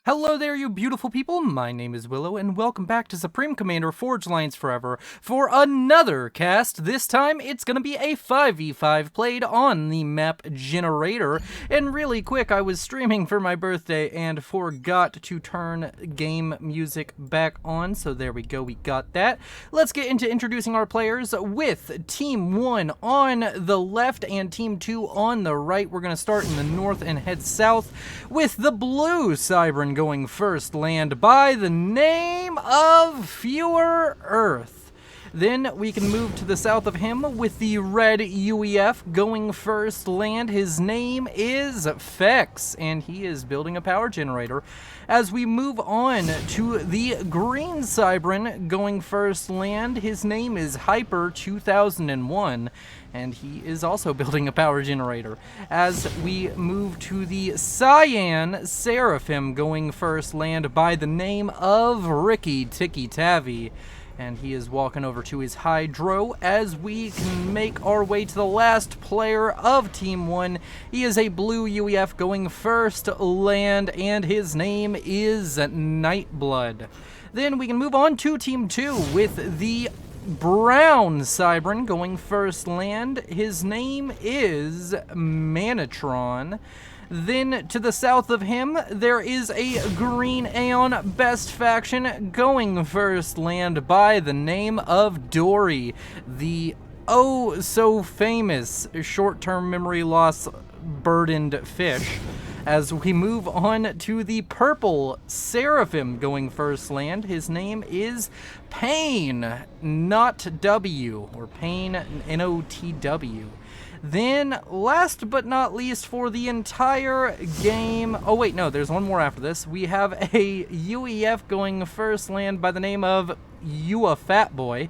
Hello there, you beautiful people. My name is Willow, and welcome back to Supreme Commander Forge Alliance Forever for another cast. This time, it's going to be a 5v5 played on the map generator. And really quick, I was streaming for my birthday and forgot to turn game music back on, so there we go, we got that. Let's get into introducing our players with Team 1 on the left and Team 2 on the right. We're going to start in the north and head south with the blue Cybran going first, land by the name of Fewer Earth. Then we can move to the south of him with the red UEF going first, land. His name is Fex, and he is building a power generator. As we move on to the green Cybran going first, land. His name is Hyper 2001. And he is also building a power generator. As we move to the cyan Seraphim going first, land by the name of Ricky Tikki Tavi. And he is walking over to his hydro as we can make our way to the last player of Team 1. He is a blue UEF going first, land, and his name is Nightblood. Then we can move on to Team 2 with the brown Cybran going first, land. His name is Manatron. Then to the south of him, there is a green Aeon Best Faction going first, land by the name of Dory, the oh so famous short-term memory loss burdened fish. As we move on to the purple Seraphim going first, land. His name is Pain, not W, or Pain, N-O-T-W. Then, last but not least for the entire game, oh wait, no, there's one more after this. We have a UEF going first, land by the name of You a Fat Boy.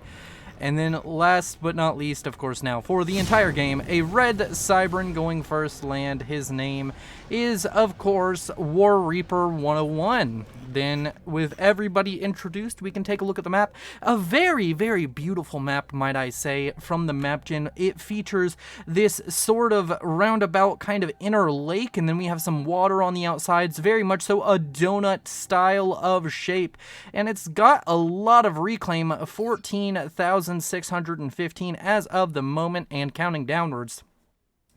And then last but not least, of course now, for the entire game, a red Cybran going first, land. His name is, of course, War Reaper 101. Then, with everybody introduced, we can take a look at the map. A very, very beautiful map, might I say, from the MapGen. It features this sort of roundabout kind of inner lake, and then we have some water on the outsides, very much so a donut style of shape. And it's got a lot of reclaim, 14,615 as of the moment, and counting downwards.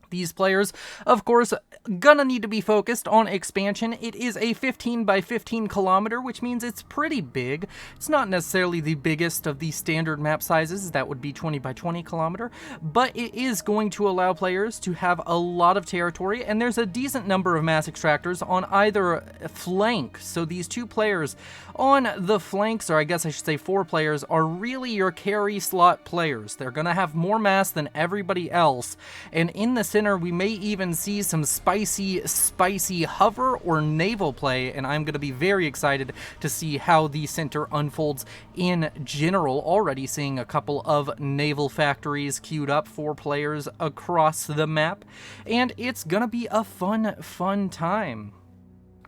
These players, of course, gonna need to be focused on expansion. It is a 15 by 15 kilometer, which means it's pretty big. It's not necessarily the biggest of the standard map sizes, that would be 20 by 20 kilometer, but it is going to allow players to have a lot of territory, and there's a decent number of mass extractors on either flank. So these two players on the flanks, or I guess I should say 4 players, are really your carry slot players. They're gonna have more mass than everybody else, and in the center we may even see some spicy hover or naval play, and I'm going to be very excited to see how the center unfolds in general. Already seeing a couple of naval factories queued up for players across the map, and it's going to be a fun time.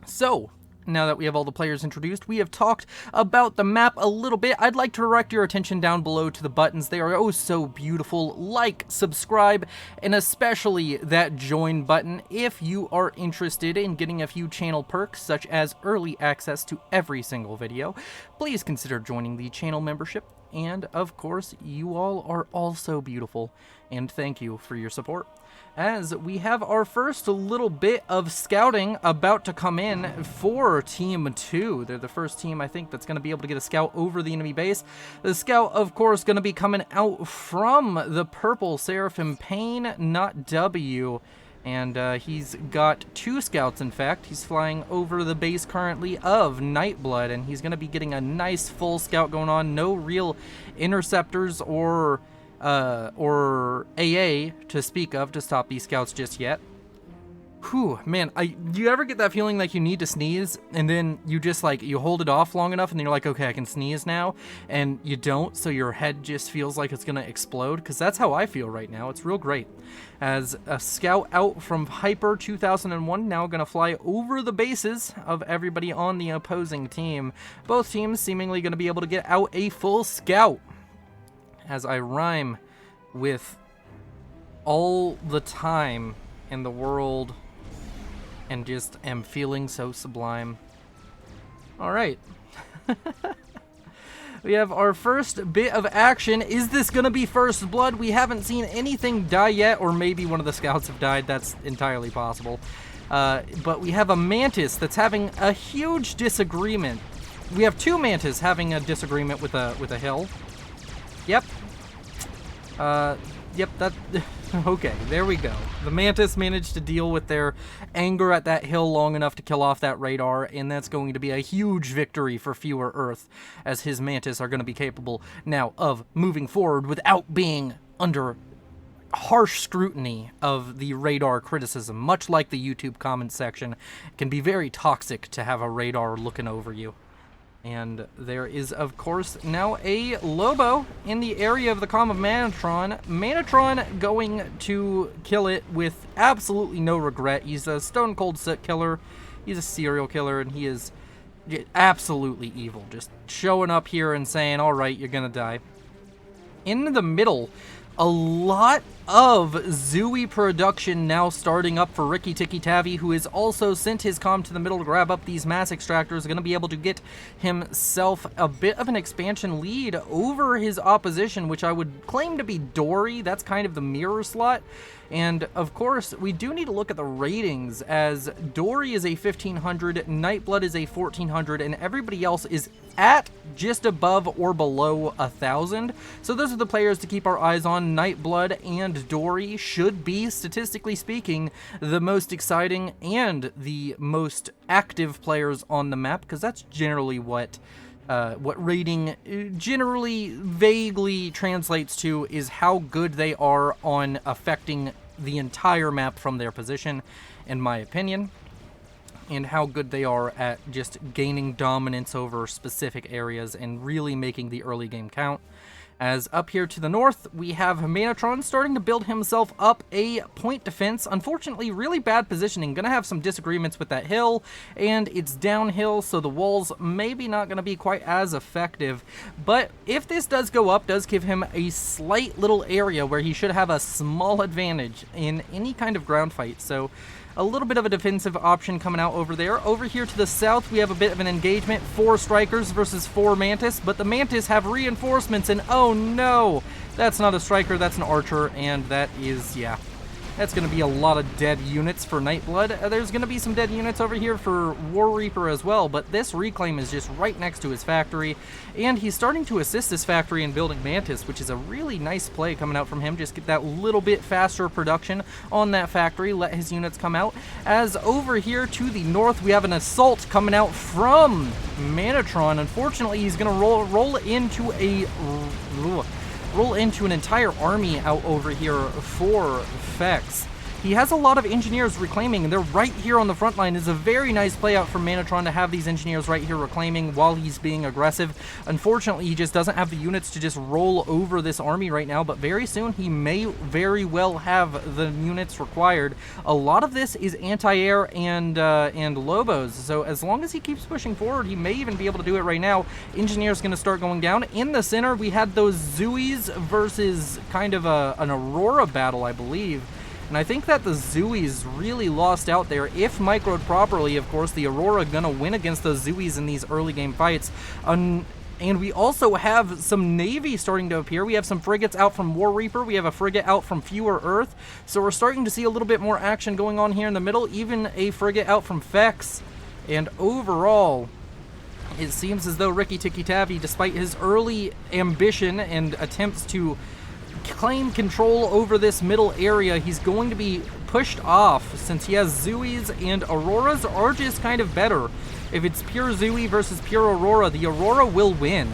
So, now that we have all the players introduced, we have talked about the map a little bit. I'd like to direct your attention down below to the buttons. They are oh so beautiful. Like, subscribe, and especially that join button if you are interested in getting a few channel perks, such as early access to every single video. Please consider joining the channel membership. And, of course, you all are also beautiful, and thank you for your support. As we have our first little bit of scouting about to come in for Team 2. They're the first team, I think, that's going to be able to get a scout over the enemy base. The scout, of course, going to be coming out from the purple Seraphim, Pain, not W. And he's got 2 scouts, in fact. He's flying over the base currently of Nightblood, and he's going to be getting a nice full scout going on. No real interceptors or AA to speak of to stop these scouts just yet. Whew, man, do you ever get that feeling like you need to sneeze, and then you just you hold it off long enough, and then you're like, okay, I can sneeze now, and you don't, so your head just feels like it's gonna explode? Because that's how I feel right now. It's real great. As a scout out from Hyper 2001, now gonna fly over the bases of everybody on the opposing team. Both teams seemingly gonna be able to get out a full scout. As I rhyme with all the time in the world and just am feeling so sublime. All right. We have our first bit of action. Is this going to be first blood? We haven't seen anything die yet, or maybe one of the scouts have died. That's entirely possible. But we have a Mantis that's having a huge disagreement. We have two Mantis having a disagreement with a hill. Yep. Yep, that... Okay, there we go. The Mantis managed to deal with their anger at that hill long enough to kill off that radar, and that's going to be a huge victory for Fewer Earth, as his Mantis are going to be capable now of moving forward without being under harsh scrutiny of the radar criticism. Much like the YouTube comments section, it can be very toxic to have a radar looking over you. And there is, of course, now a Lobo in the area of the Calm of Manatron. Manatron going to kill it with absolutely no regret. He's a stone cold killer. He's a serial killer, and he is absolutely evil. Just showing up here and saying, all right, you're going to die. In the middle, a lot of Zooey production now starting up for Ricky Tikki Tavi, who has also sent his comm to the middle to grab up these mass extractors, going to be able to get himself a bit of an expansion lead over his opposition, which I would claim to be Dory. That's kind of the mirror slot. And of course, we do need to look at the ratings, as Dory is a 1500, Nightblood is a 1400, and everybody else is at just above or below 1000. So those are the players to keep our eyes on. Nightblood and Dory should be, statistically speaking, the most exciting and the most active players on the map, because that's generally what rating generally vaguely translates to, is how good they are on affecting the entire map from their position, in my opinion, and how good they are at just gaining dominance over specific areas and really making the early game count. As up here to the north, we have Manatron starting to build himself up a point defense. Unfortunately, really bad positioning. Gonna have some disagreements with that hill, and it's downhill, so the walls maybe not gonna be quite as effective. But if this does go up, does give him a slight little area where he should have a small advantage in any kind of ground fight. So a little bit of a defensive option coming out over there. Over here to the south, we have a bit of an engagement. 4 strikers versus 4 Mantis, but the Mantis have reinforcements, and oh no, that's not a striker, that's an archer, and that is, yeah, that's going to be a lot of dead units for Nightblood. There's going to be some dead units over here for War Reaper as well, but this reclaim is just right next to his factory, and he's starting to assist this factory in building Mantis, which is a really nice play coming out from him. Just get that little bit faster production on that factory, let his units come out. As over here to the north, we have an assault coming out from Manatron. Unfortunately, he's going to roll into an entire army out over here for Fex. He has a lot of engineers reclaiming, and they're right here on the front line. It's a very nice play out from Manatron to have these engineers right here reclaiming while he's being aggressive. Unfortunately, he just doesn't have the units to just roll over this army right now, but very soon he may very well have the units required. A lot of this is anti-air and Lobos, so as long as he keeps pushing forward, he may even be able to do it right now. Engineer's going to start going down. In the center, we had those Zooies versus kind of an Aurora battle, I believe. And I think that the Zooies really lost out there. If microed properly, of course, the Aurora gonna win against those Zooies in these early game fights. And we also have some Navy starting to appear. We have some frigates out from War Reaper. We have a frigate out from Fewer Earth. So we're starting to see a little bit more action going on here in the middle. Even a frigate out from Fex. And overall, it seems as though Ricky Tikki Tavi, despite his early ambition and attempts to claim control over this middle area, he's going to be pushed off since he has Zooies, and Auroras are just kind of better. If it's pure Zooey versus pure Aurora, the Aurora will win,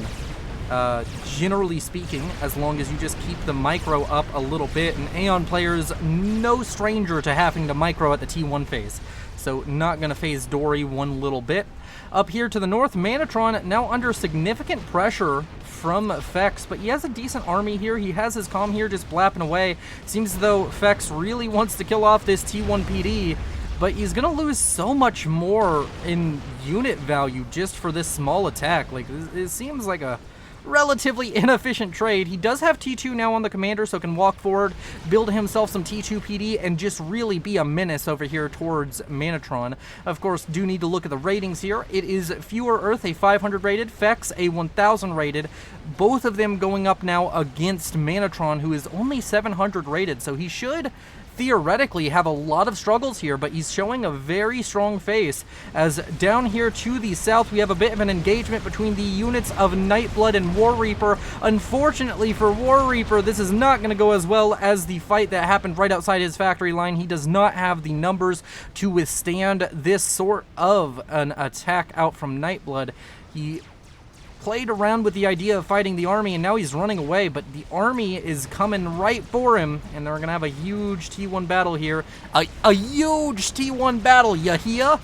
generally speaking, as long as you just keep the micro up a little bit. And Aeon players, no stranger to having to micro at the T1 phase, so not going to phase Dory one little bit. Up here to the north, Manatron now under significant pressure from Fex, but he has a decent army here. He has his comm here just blapping away. Seems as though Fex really wants to kill off this T1 PD, but he's gonna lose so much more in unit value just for this small attack. Like, it seems like a relatively inefficient trade. He does have T2 now on the commander, so can walk forward, build himself some T2 PD, and just really be a menace over here towards Manatron. Of course, do need to look at the ratings here. It is Fewer Earth, a 500 rated, Fex, a 1000 rated. Both of them going up now against Manatron, who is only 700 rated, so he should theoretically have a lot of struggles here, but he's showing a very strong face, as down here to the south we have a bit of an engagement between the units of Nightblood and War Reaper. Unfortunately for War Reaper, this is not going to go as well as the fight that happened right outside his factory line. He does not have the numbers to withstand this sort of an attack out from Nightblood. He played around with the idea of fighting the army, and now he's running away, but the army is coming right for him, and they're gonna have a huge T1 battle here. A huge T1 battle, you hear?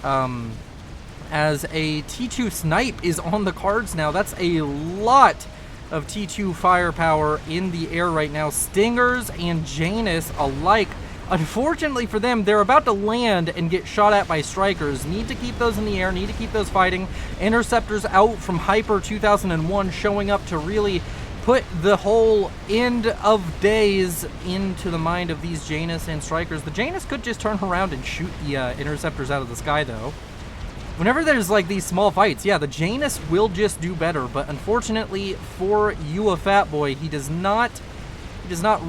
As a T2 snipe is on the cards now. That's a lot of T2 firepower in the air right now. Stingers and Janus alike. Unfortunately for them, they're about to land and get shot at by strikers. Need to keep those in the air, need to keep those fighting. Interceptors out from Hyper 2001 showing up to really put the whole end of days into the mind of these Janus and strikers. The Janus could just turn around and shoot the interceptors out of the sky, though. Whenever there's like these small fights, yeah, the Janus will just do better, but unfortunately for you, a fat boy, he does not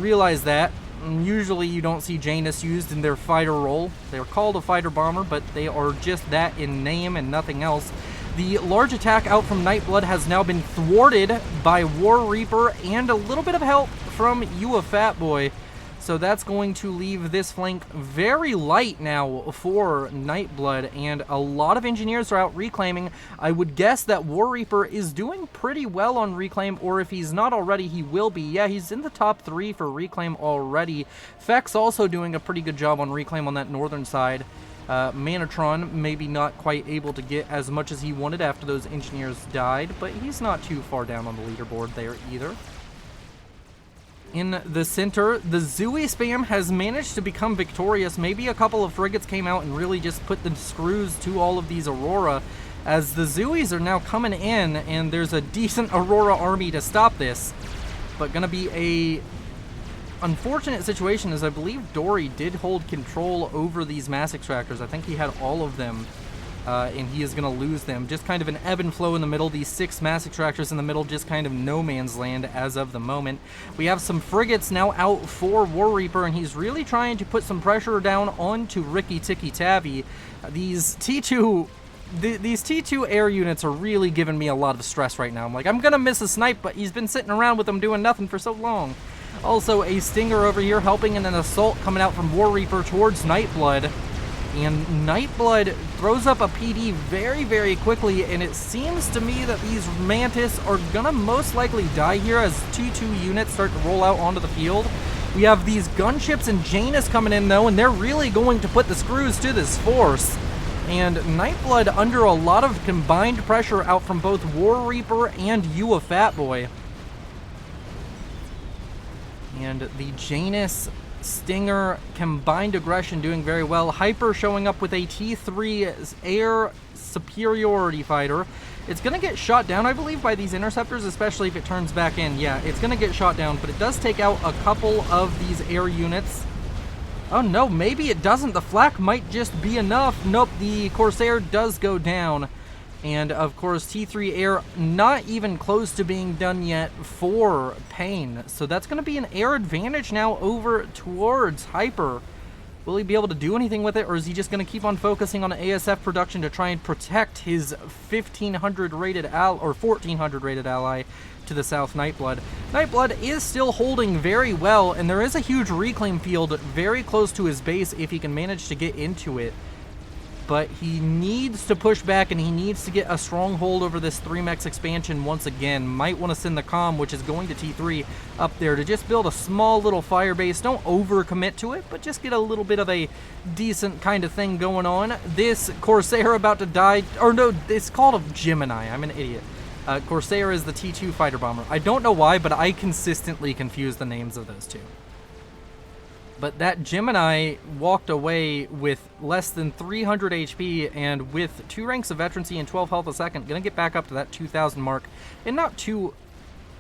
realize that. Usually you don't see Janus used in their fighter role. They're called a fighter bomber, but they are just that in name and nothing else. The large attack out from Nightblood has now been thwarted by War Reaper and a little bit of help from you, a fat boy. So that's going to leave this flank very light now for Nightblood, and a lot of engineers are out reclaiming. I would guess that War Reaper is doing pretty well on reclaim, or if he's not already, he will be. Yeah, he's in the top 3 for reclaim already. Fex also doing a pretty good job on reclaim on that northern side. Manatron maybe not quite able to get as much as he wanted after those engineers died, but he's not too far down on the leaderboard there either. In the center, the Zooey spam has managed to become victorious. Maybe a couple of frigates came out and really just put the screws to all of these Aurora, as the Zooeys are now coming in, and there's a decent Aurora army to stop this. But gonna be a unfortunate situation, as I believe Dory did hold control over these mass extractors. I think he had all of them. And he is going to lose them. Just kind of an ebb and flow in the middle. These 6 mass extractors in the middle, just kind of no man's land as of the moment. We have some frigates now out for War Reaper, and he's really trying to put some pressure down onto Ricky Tikki Tavi. These T2 air units are really giving me a lot of stress right now. I'm like, I'm going to miss a snipe, but he's been sitting around with them doing nothing for so long. Also, a Stinger over here helping in an assault coming out from War Reaper towards Nightblood. And Nightblood throws up a PD very, very quickly, and it seems to me that these Mantis are gonna most likely die here as T2 units start to roll out onto the field. We have these gunships and Janus coming in, though, and they're really going to put the screws to this force. And Nightblood under a lot of combined pressure out from both War Reaper and you, a fat boy. And the Janus Stinger combined aggression doing very well. Hyper showing up with a T3 air superiority fighter. It's going to get shot down, I believe, by these interceptors, especially if it turns back in. Yeah, it's going to get shot down, but it does take out a couple of these air units. Oh no, maybe it doesn't. The flak might just be enough. Nope, the Corsair does go down. And of course, T3 air not even close to being done yet for Pain. So that's going to be an air advantage now over towards Hyper. Will he be able to do anything with it, or is he just going to keep on focusing on ASF production to try and protect his 1500 rated or 1400 rated ally to the south, Nightblood? Nightblood is still holding very well, and there is a huge reclaim field very close to his base if he can manage to get into it. But he needs to push back, and he needs to get a stronghold over this 3-mex expansion once again. Might want to send the comm, which is going to T3, up there to just build a small little fire base. Don't overcommit to it, but just get a little bit of a decent kind of thing going on. This Corsair about to die, or no, it's called a Gemini. I'm an idiot. Corsair is the T2 fighter bomber. I don't know why, but I consistently confuse the names of those two. But that Gemini walked away with less than 300 HP and with 2 ranks of veterancy and 12 health a second. Gonna get back up to that 2,000 mark in not too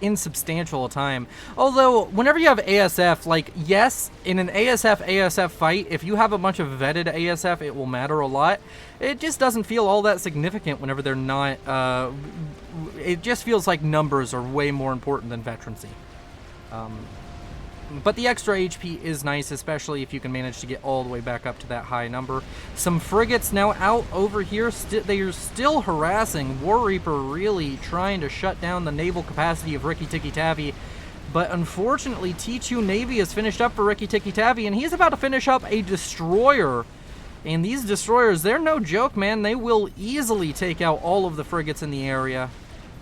insubstantial a time. Although, whenever you have ASF, like, yes, in an ASF fight, if you have a bunch of vetted ASF, it will matter a lot. It just doesn't feel all that significant whenever they're not, it just feels like numbers are way more important than veterancy. But the extra HP is nice, especially if you can manage to get all the way back up to that high number. Some frigates now out over here. They are still harassing. War Reaper really trying to shut down the naval capacity of Ricky Tikki Tavi. But unfortunately, T2 Navy has finished up for Ricky Tikki Tavi, and he's about to finish up a destroyer. And these destroyers, they're no joke, man. They will easily take out all of the frigates in the area.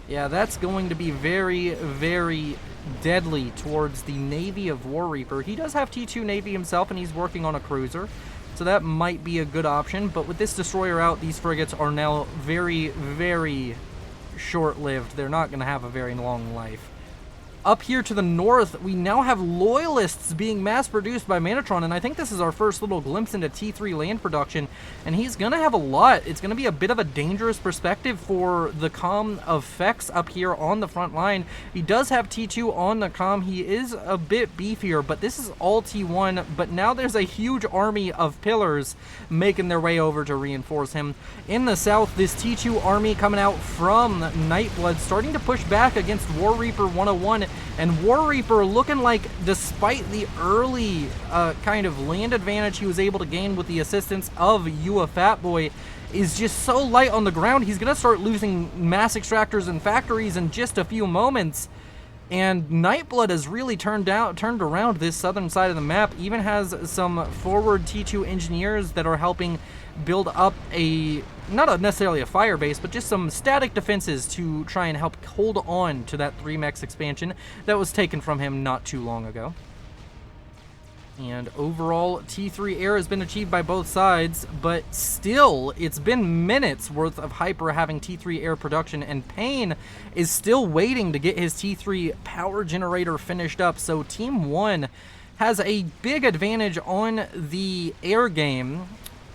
Yeah, that's going to be very, very deadly towards the Navy of War Reaper. He does have T2 Navy himself, and he's working on a cruiser, so that might be a good option. But with this destroyer out, these frigates are now very, very short-lived. They're not going to have a very long life. Up here to the north, we now have Loyalists being mass-produced by Manatron, and I think this is our first little glimpse into T3 land production, and he's going to have a lot. It's going to be a bit of a dangerous perspective for the comm of Fex up here on the front line. He does have T2 on the comm. He is a bit beefier, but this is all T1, but now there's a huge army of pillars making their way over to reinforce him. In the south, this T2 army coming out from Nightblood, starting to push back against War Reaper 101, and War Reaper looking like, despite the early kind of land advantage he was able to gain with the assistance of Yua Fatboy, is just so light on the ground. He's going to start losing mass extractors and factories in just a few moments. And Nightblood has really turned around this southern side of the map, even has some forward T2 engineers that are helping build up not necessarily a fire base, but just some static defenses to try and help hold on to that 3-mex expansion that was taken from him not too long ago. And overall, T3 air has been achieved by both sides, but still, it's been minutes worth of Hyper having T3 air production, and Pain is still waiting to get his T3 power generator finished up, so Team 1 has a big advantage on the air game.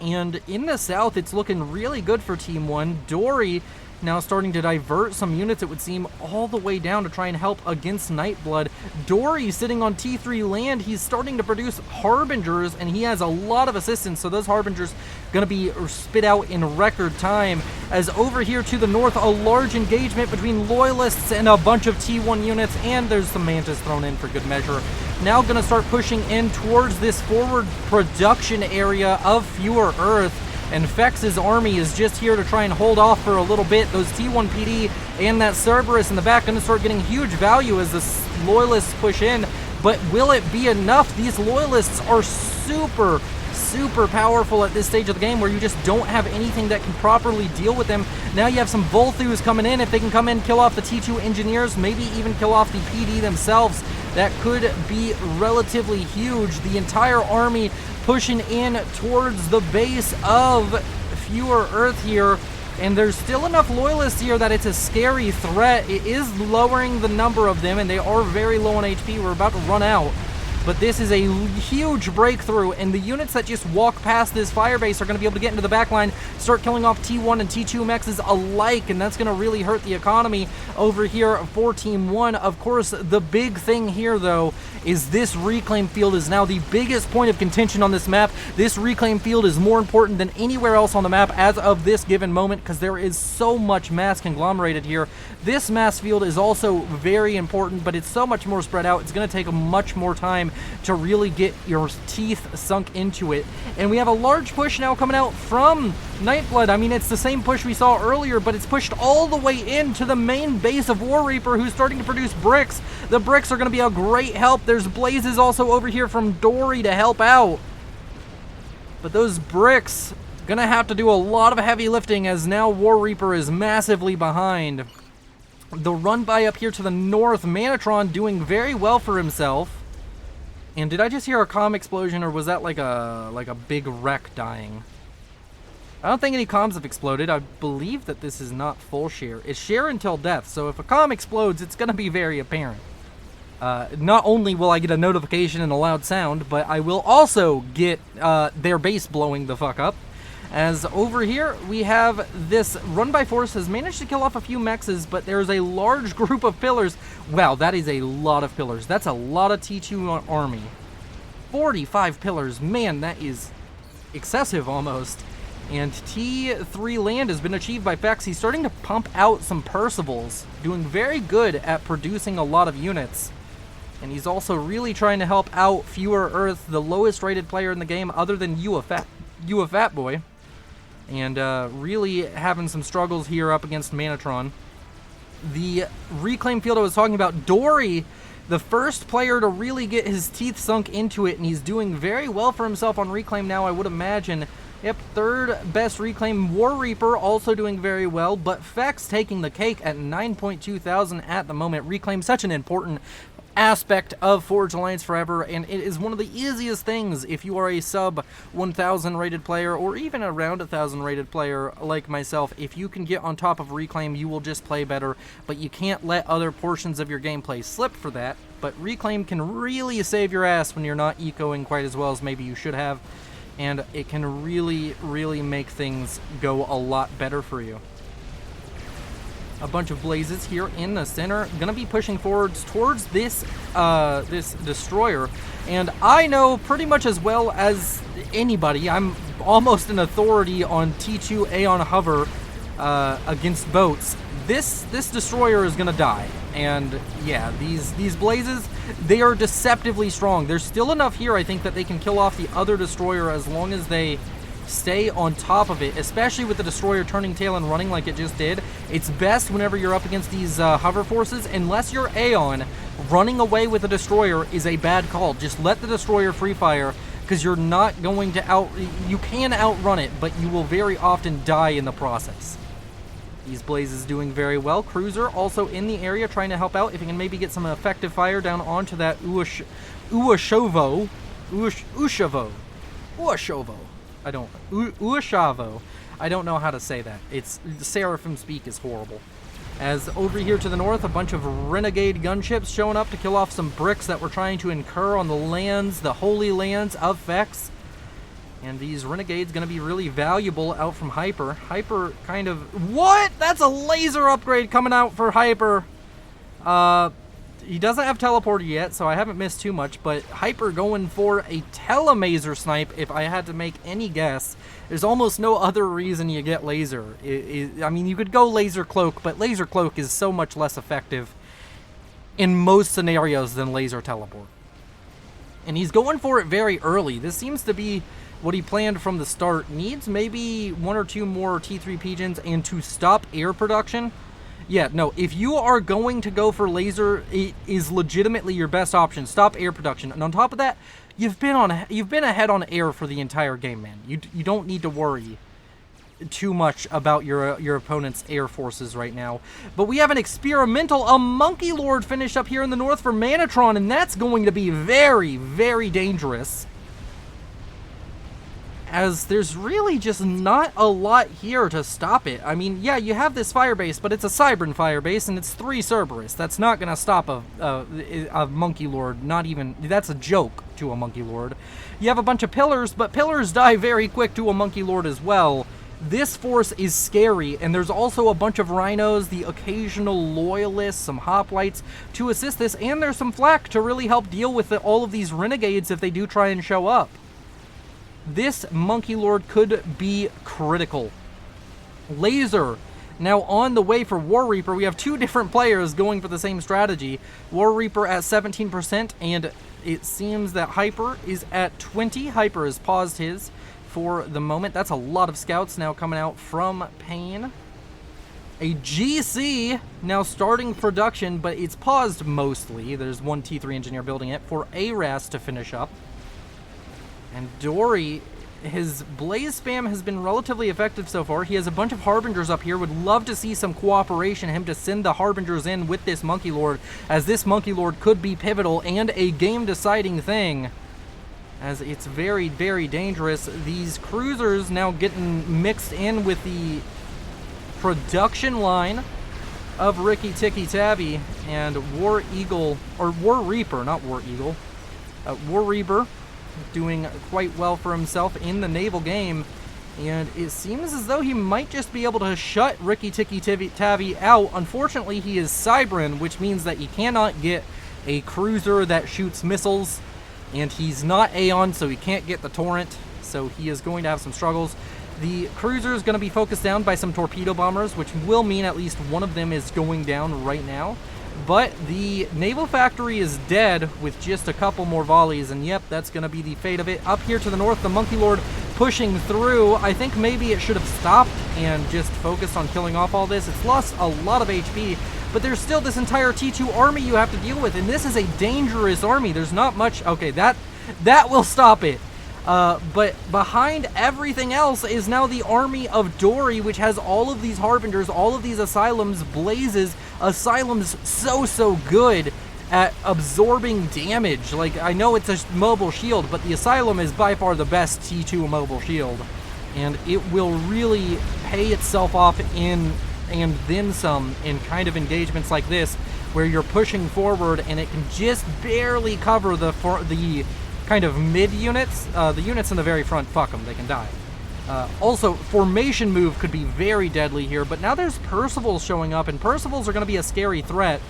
And in the south, it's looking really good for Team 1. Dory now starting to divert some units, it would seem, all the way down to try and help against Nightblood. Dory sitting on T3 land, he's starting to produce Harbingers, and he has a lot of assistance, so those Harbingers going to be spit out in record time. As over here to the north, a large engagement between Loyalists and a bunch of T1 units, and there's some Mantis thrown in for good measure. Now going to start pushing in towards this forward production area of Fewer Earth. And Fex's army is just here to try and hold off for a little bit. Those T1 PD and that Cerberus in the back going to start getting huge value as the Loyalists push in. But will it be enough? These Loyalists are super powerful at this stage of the game, where you just don't have anything that can properly deal with them. Now you have some Volthus coming in. If they can come in, kill off the T2 engineers, maybe even kill off the PD themselves, that could be relatively huge. The entire army pushing in towards the base of Fewer Earth here, and there's still enough Loyalists here that it's a scary threat. It is lowering the number of them, and they are very low on HP. We're about to run out. But this is a huge breakthrough, and the units that just walk past this firebase are going to be able to get into the back line, start killing off T1 and T2 mexes alike, and that's going to really hurt the economy over here for Team 1. Of course, the big thing here, though, is this reclaim field is now the biggest point of contention on this map. This reclaim field is more important than anywhere else on the map as of this given moment, because there is so much mass conglomerated here. This mass field is also very important, but it's so much more spread out. It's going to take much more time to really get your teeth sunk into it. And we have a large push now coming out from Nightblood. I mean, it's the same push we saw earlier, but it's pushed all the way into the main base of War Reaper, who's starting to produce bricks. The bricks are going to be a great help. There's blazes also over here from Dory to help out. But those bricks going to have to do a lot of heavy lifting, as now War Reaper is massively behind. The run by up here to the north, Manatron doing very well for himself. And did I just hear a comm explosion, or was that like a big wreck dying? I don't think any comms have exploded. I believe that this is not full share. It's share until death, so if a comm explodes, it's going to be very apparent. Not only will I get a notification and a loud sound, but I will also get their base blowing the fuck up. As over here, we have this run-by force has managed to kill off a few mexes, but there's a large group of pillars. Wow, that is a lot of pillars. That's a lot of T2 army. 45 pillars. Man, that is excessive almost. And T3 land has been achieved by Fex. He's starting to pump out some Percivals, doing very good at producing a lot of units. And he's also really trying to help out Fewer Earth, the lowest rated player in the game other than You a Fat Boy. And really having some struggles here up against Manatron. The reclaim field I was talking about, Dory, the first player to really get his teeth sunk into it, and he's doing very well for himself on reclaim now, I would imagine. Yep, third best reclaim. War Reaper also doing very well, but Fex taking the cake at 9.2 thousand at the moment. Reclaim, such an important aspect of Forge Alliance Forever, and it is one of the easiest things if you are a sub 1000 rated player or even around 1000 rated player like myself. If you can get on top of Reclaim, you will just play better, but you can't let other portions of your gameplay slip for that. But Reclaim can really save your ass when you're not ecoing quite as well as maybe you should have, and it can really make things go a lot better for you. A bunch of blazes here in the center, gonna be pushing forwards towards this this destroyer, and I know pretty much as well as anybody, I'm almost an authority on T2 Aeon Hover against boats. This destroyer is gonna die, and yeah, these blazes, they are deceptively strong. There's still enough here, I think, that they can kill off the other destroyer as long as they stay on top of it, especially with the destroyer turning tail and running like it just did. It's best whenever you're up against these hover forces, unless you're Aeon, running away with the destroyer is a bad call. Just let the destroyer free fire, because you're not going to you can outrun it, but you will very often die in the process. These blazes doing very well. Cruiser also in the area trying to help out if he can maybe get some effective fire down onto that Uashavo. I don't know how to say that. It's Seraphim speak is horrible. As over here to the north, a bunch of renegade gunships showing up to kill off some bricks that were trying to incur on the lands, the holy lands of Fex. And these renegades gonna be really valuable out from Hyper. Hyper kind of... What? That's a laser upgrade coming out for Hyper. He doesn't have teleporter yet, so I haven't missed too much, but Hyper going for a telemaser snipe, if I had to make any guess. There's almost no other reason you get laser. I mean, you could go laser cloak, but laser cloak is so much less effective in most scenarios than laser teleport. And he's going for it very early. This seems to be what he planned from the start. Needs maybe one or two more T3 pigeons, and to stop air production. Yeah, no, if you are going to go for laser, it is legitimately your best option. Stop air production. And on top of that, you've been ahead on air for the entire game, man. You don't need to worry too much about your opponent's air forces right now. But we have an experimental, a Monkey Lord finish up here in the north for Manatron, and that's going to be very dangerous, as there's really just not a lot here to stop it. I mean, yeah, you have this fire base, but it's a Cybran fire base, and it's 3 Cerberus. That's not going to stop a Monkey Lord, not even... That's a joke to a Monkey Lord. You have a bunch of pillars, but pillars die very quick to a Monkey Lord as well. This force is scary, and there's also a bunch of rhinos, the occasional loyalists, some hoplites to assist this, and there's some flak to really help deal with all of these renegades if they do try and show up. This Monkey Lord could be critical. Laser now on the way for War Reaper. We have 2 different players going for the same strategy. War Reaper at 17%, and it seems that Hyper is at 20. Hyper has paused his for the moment. That's a lot of scouts now coming out from Pain. A GC now starting production, but it's paused mostly. There's 1 T3 engineer building it for ARAS to finish up. And Dory, his blaze spam has been relatively effective so far. He has a bunch of Harbingers up here. Would love to see some cooperation, him to send the Harbingers in with this Monkey Lord, as this Monkey Lord could be pivotal and a game-deciding thing, as it's very dangerous. These cruisers now getting mixed in with the production line. of Ricky Ticky Tabby, and War Eagle, or War Reaper, not War Eagle, War Reaper doing quite well for himself in the naval game. And it seems as though he might just be able to shut Ricky Ticky Tabby out. Unfortunately, he is Cybran, which means that he cannot get a cruiser that shoots missiles. And he's not Aeon, so he can't get the Torrent. So he is going to have some struggles. The cruiser is going to be focused down by some torpedo bombers, which will mean at least one of them is going down right now. But the naval factory is dead with just a couple more volleys, and yep, that's going to be the fate of it. Up here to the north, the Monkey Lord pushing through. I think maybe it should have stopped and just focused on killing off all this. It's lost a lot of HP, but there's still this entire T2 army you have to deal with, and this is a dangerous army. There's not much. Okay, that will stop it. But behind everything else is now the army of Dory, which has all of these Harbingers, all of these Asylums, Blazes. Asylum's so good at absorbing damage. Like, I know it's a mobile shield, but the Asylum is by far the best T2 mobile shield. And it will really pay itself off in, and then some, in kind of engagements like this, where you're pushing forward and it can just barely cover the kind of mid units. The units in the very front, fuck them, they can die. Also, formation move could be very deadly here, but now there's Percivals showing up, and Percivals are going to be a scary threat.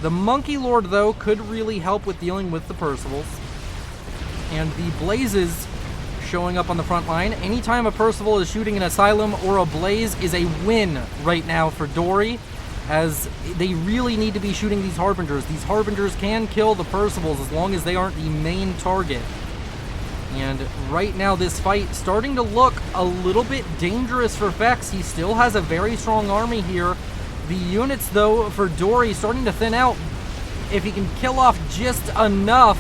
The Monkey Lord, though, could really help with dealing with the Percivals. And the Blazes showing up on the front line. Anytime a Percival is shooting an Asylum or a Blaze is a win right now for Dory, as they really need to be shooting these Harbingers. These Harbingers can kill the Percivals as long as they aren't the main target. And right now this fight starting to look a little bit dangerous for Vex. He still has a very strong army here. The units, though, for Dory starting to thin out. If he can kill off just enough,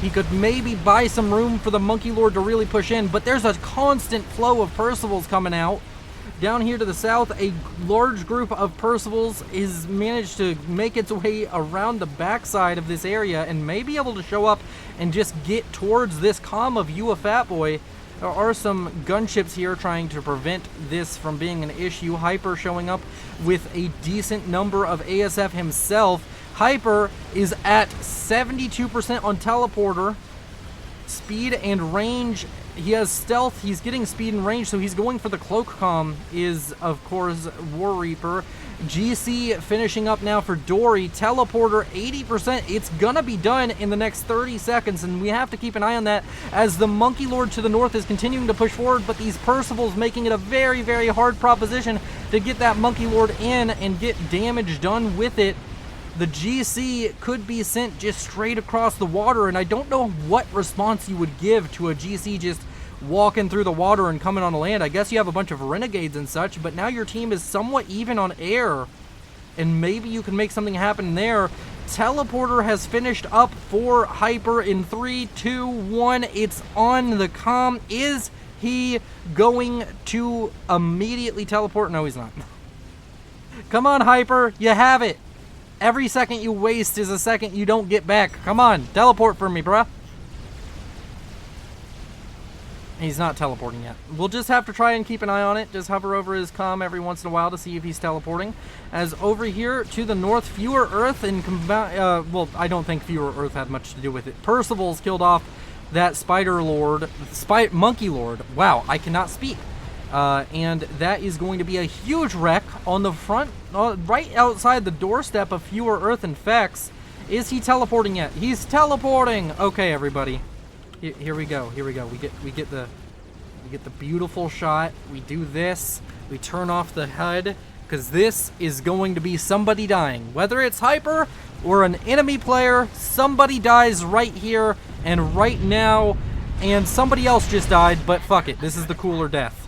he could maybe buy some room for the Monkey Lord to really push in. But there's a constant flow of Percivals coming out. Down here to the south, a large group of Percivals is managed to make its way around the backside of this area and may be able to show up and just get towards this comm of You a Fat Boy. There are some gunships here trying to prevent this from being an issue. Hyper showing up with a decent number of ASF himself. Hyper is at 72% on teleporter. Speed and range. He has stealth, he's getting speed and range, so he's going for the cloak comm, is, of course, War Reaper. GC finishing up now for Dory. Teleporter, 80%. It's gonna be done in the next 30 seconds, and we have to keep an eye on that as the Monkey Lord to the north is continuing to push forward, but these Percivals making it a very, very hard proposition to get that Monkey Lord in and get damage done with it. The GC could be sent just straight across the water, and I don't know what response you would give to a GC just walking through the water and coming on land. I guess you have a bunch of renegades and such, but now your team is somewhat even on air, and maybe you can make something happen there. Teleporter has finished up for Hyper in 3, 2, 1. It's on the comm. Is he going to immediately teleport? No, he's not. Come on, Hyper. You have it. Every second you waste is a second you don't get back. Come on, teleport for me, bruh. He's not teleporting yet. We'll just have to try and keep an eye on it. Just hover over his comm every once in a while to see if he's teleporting. As over here to the north, Fewer Earth and well, I don't think Fewer Earth had much to do with it. Percival's killed off that Spider Lord, Monkey Lord. Wow, I cannot speak. And that is going to be a huge wreck on the front, right outside the doorstep of Fewer Earth and Vex. Is he teleporting yet? He's teleporting. Okay, everybody. Here we go. Here we go. We get the beautiful shot. We do this. We turn off the HUD because this is going to be somebody dying. Whether it's Hyper or an enemy player, somebody dies right here and right now, and somebody else just died, but fuck it. This is the cooler death.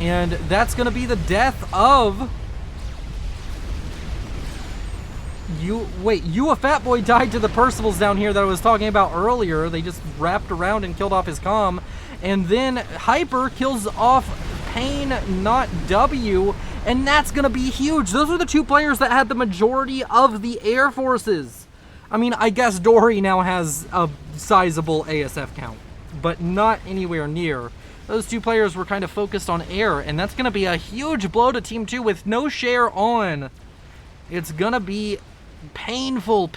And that's going to be the death of... You a Fat Boy died to the Percivals down here that I was talking about earlier. They just wrapped around and killed off his comm. And then Hyper kills off Pain, not W. And that's going to be huge. Those are the two players that had the majority of the Air Forces. I mean, I guess Dory now has a sizable ASF count, but not anywhere near those two players were kind of focused on air, and that's going to be a huge blow to Team 2 with no share on. It's going to be painful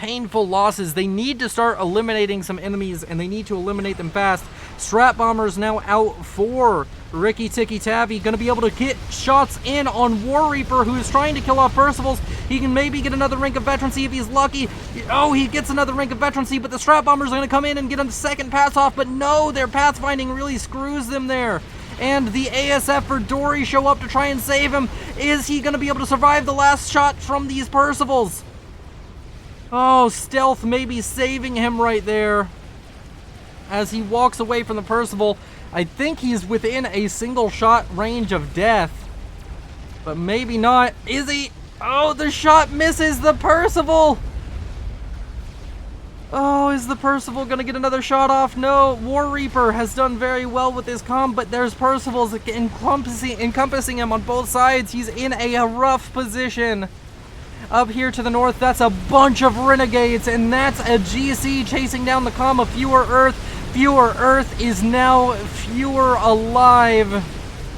losses. They need to start eliminating some enemies, and they need to eliminate them fast. Strat Bomber's now out for Ricky Tikki Tavi. Going to be able to get shots in on War Reaper, who is trying to kill off Percivals. He can maybe get another rank of veterancy if he's lucky. Oh, he gets another rank of veterancy, but the Strat Bomber's going to come in and get a second pass off, but no, their pathfinding really screws them there. And the ASF for Dory show up to try and save him. Is he going to be able to survive the last shot from these Percivals? Oh, stealth maybe saving him right there. As he walks away from the Percival, I think he's within a single shot range of death. But maybe not. Is he? Oh, the shot misses the Percival. Oh, is the Percival going to get another shot off? No, War Reaper has done very well with his comp, but there's Percivals encompassing him on both sides. He's in a rough position. Up here to the north, that's a bunch of Renegades, and that's a GC chasing down the comm of Fewer Earth. Fewer Earth is now Fewer alive,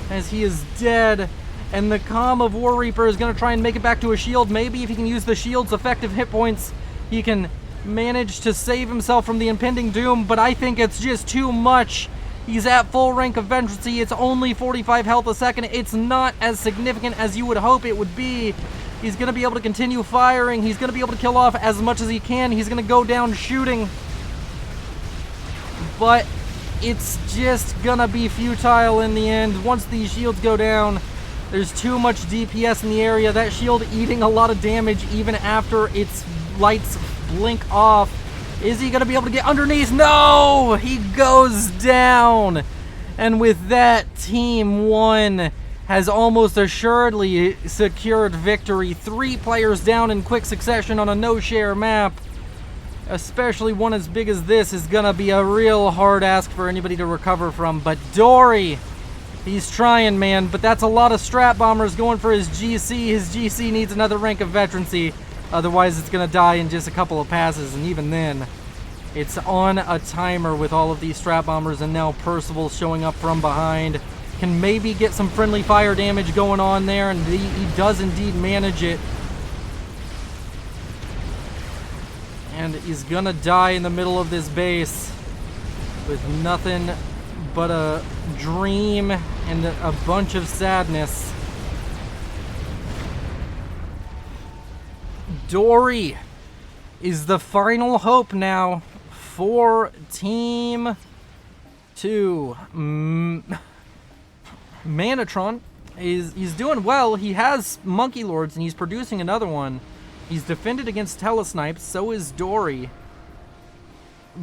as he is dead. And the comm of War Reaper is going to try and make it back to a shield. Maybe if he can use the shield's effective hit points, he can manage to save himself from the impending doom, but I think it's just too much. He's at full rank of veterancy. It's only 45 health a second. It's not as significant as you would hope it would be. He's going to be able to continue firing. He's going to be able to kill off as much as he can. He's going to go down shooting. But it's just going to be futile in the end. Once these shields go down, there's too much DPS in the area. That shield eating a lot of damage even after its lights blink off. Is he going to be able to get underneath? No! He goes down. And with that, Team 1 has almost assuredly secured victory. 3 players down in quick succession on a no-share map. Especially one as big as this is gonna be a real hard ask for anybody to recover from. But Dory, he's trying, man, but that's a lot of Strat Bombers going for his GC. His GC needs another rank of veterancy. Otherwise, it's gonna die in just a couple of passes, and even then, it's on a timer with all of these Strat Bombers, and now Percival showing up from behind. Can maybe get some friendly fire damage going on there, and he does indeed manage it. And he's gonna die in the middle of this base with nothing but a dream and a bunch of sadness. Dory is the final hope now for Team 2. Manatron he's doing well. He has Monkey Lords and he's producing another one. He's defended against Telesnipes, so is Dory.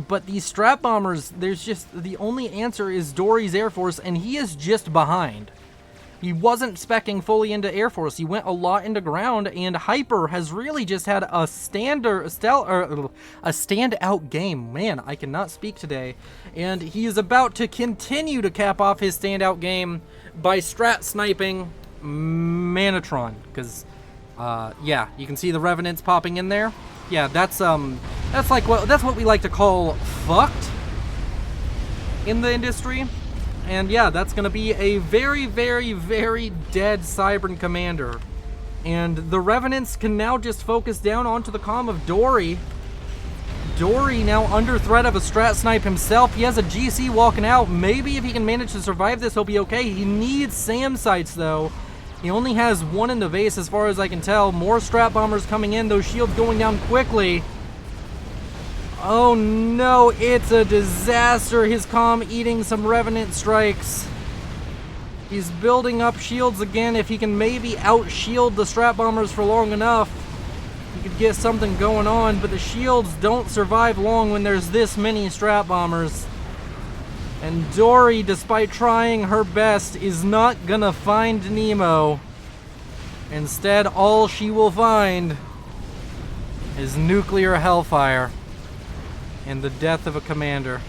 But these Strat Bombers, there's just the only answer is Dory's Air Force, and he is just behind. He wasn't speccing fully into Air Force. He went a lot into ground, and Hyper has really just had a standout game. Man, I cannot speak today. And he is about to continue to cap off his standout game by strat sniping Manatron. Because, yeah, you can see the Revenants popping in there. Yeah, that's what we like to call fucked in the industry. And yeah, that's going to be a very, very, very dead Cybran commander. And the Revenants can now just focus down onto the comm of Dory. Dory now under threat of a strat snipe himself. He has a GC walking out. Maybe if he can manage to survive this, he'll be okay. He needs SAM sights though. He only has one in the vase as far as I can tell. More Strat Bombers coming in. Those shields going down quickly. Oh no, it's a disaster. His comm eating some Revenant strikes. He's building up shields again. If he can maybe out-shield the Strat Bombers for long enough, he could get something going on, but the shields don't survive long when there's this many Strat Bombers. And Dory, despite trying her best, is not gonna find Nemo. Instead, all she will find is nuclear hellfire and the death of a commander.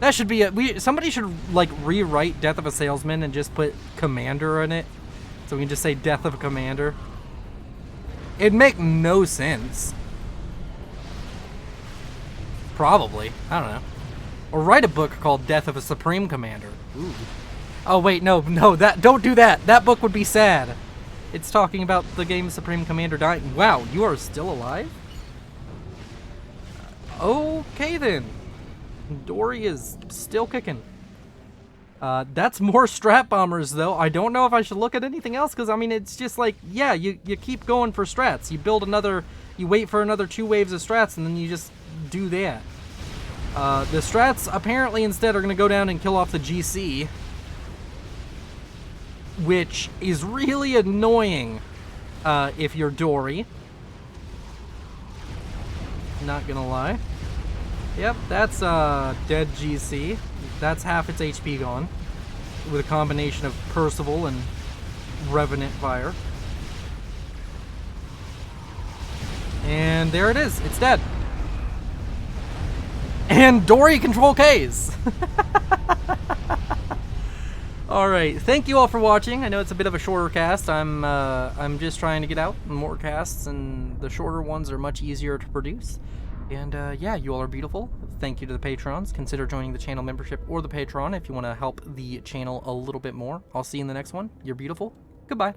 That should be somebody should like rewrite Death of a Salesman and just put commander in it, so we can just say death of a commander. It'd make no sense. Probably, I don't know. Or write a book called Death of a Supreme Commander. Ooh. Oh wait, no, don't do that. That book would be sad. It's talking about the game Supreme Commander dying. Wow, you are still alive? Okay then. Dory is still kicking. That's more strat bombers though. I don't know if I should look at anything else, because I mean it's just like, yeah, you keep going for strats. You build another, you wait for another 2 waves of strats, and then you just do that. The strats apparently instead are going to go down and kill off the GC, which is really annoying if you're Dory. Not gonna lie. Yep, that's dead GC. That's half its HP gone, with a combination of Percival and Revenant Fire. And there it is. It's dead. And Dory control Ks. All right, thank you all for watching. I know it's a bit of a shorter cast. I'm just trying to get out more casts, and the shorter ones are much easier to produce. And yeah, you all are beautiful. Thank you to the patrons. Consider joining the channel membership or the Patreon if you want to help the channel a little bit more. I'll see you in the next one. You're beautiful. Goodbye.